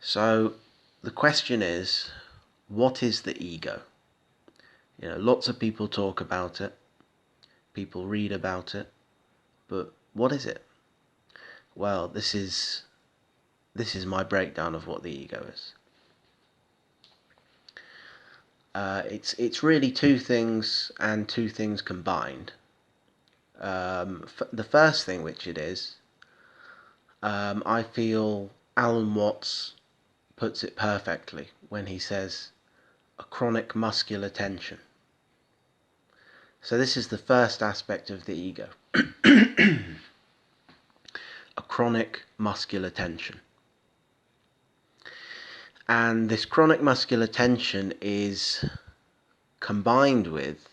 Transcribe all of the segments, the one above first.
So the question is, what is the ego? Lots of people talk about it, people read about it, but what is it? Well, this is my breakdown of what the ego is. It's really two things and two things combined. The first thing, which it is, I feel Alan Watts puts it perfectly when he says a chronic muscular tension. So this is the first aspect of the ego. A chronic muscular tension. And this chronic muscular tension is combined with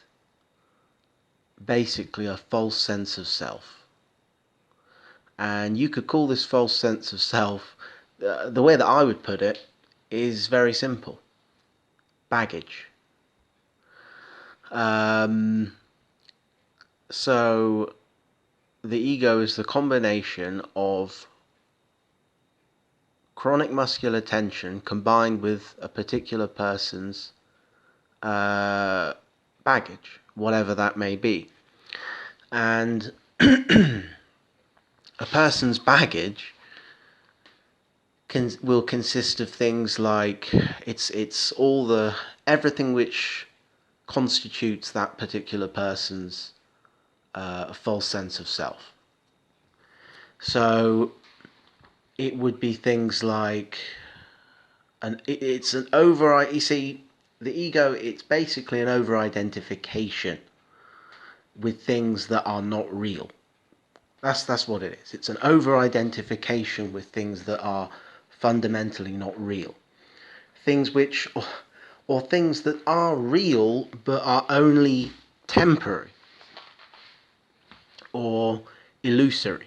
basically a false sense of self. And you could call this false sense of self, the way that I would put it is very simple. Baggage. So the ego is the combination of chronic muscular tension combined with a particular person's baggage, whatever that may be. And a person's baggage will consist of things like it's all everything which constitutes that particular person's false sense of self. So it would be things like you see, the ego, it's basically an over-identification with things that are not real. That's what it is. It's an over-identification with things that are fundamentally not real. Things which, or things that are real but are only temporary or illusory.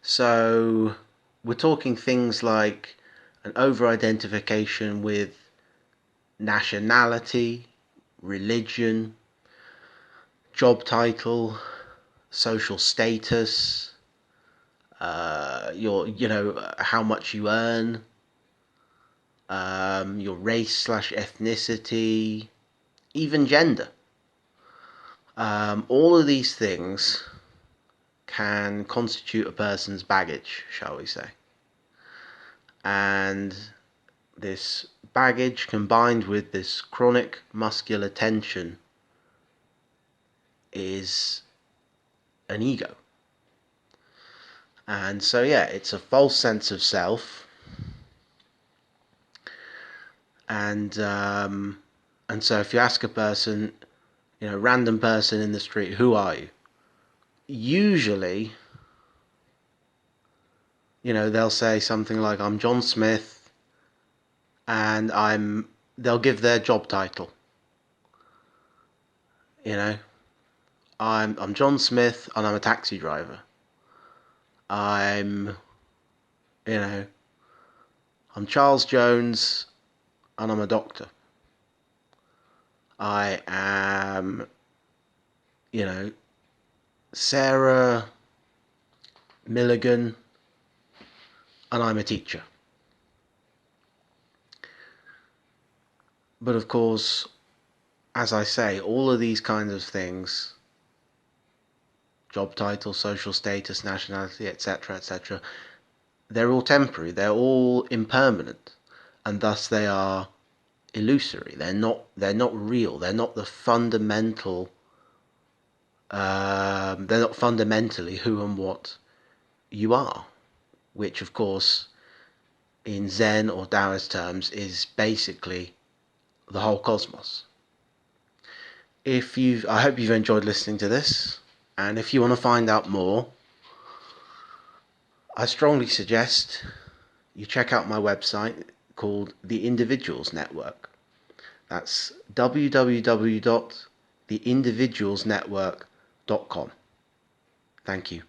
So we're talking things like an over-identification with nationality, religion, job title, social status, how much you earn, your race/ethnicity, even gender. All of these things can constitute a person's baggage, shall we say. And this baggage combined with this chronic muscular tension is an ego. And so it's a false sense of self. And so if you ask a person, random person in the street, who are you? Usually, they'll say something like, I'm John Smith, and they'll give their job title. I'm John Smith and I'm a taxi driver. I'm Charles Jones and I'm a doctor. I am, Sarah Milligan and I'm a teacher. But of course, as I say, all of these kinds of things, job title, social status, nationality, etc., they're all temporary, they're all impermanent, and thus they are illusory. They're not real. They're not the fundamental. They're not fundamentally who and what you are, which of course, in Zen or Taoist terms, is basically the whole cosmos. I hope you've enjoyed listening to this, and if you want to find out more, I strongly suggest you check out my website called The Individuals Network. That's www.theindividualsnetwork.com. Thank you.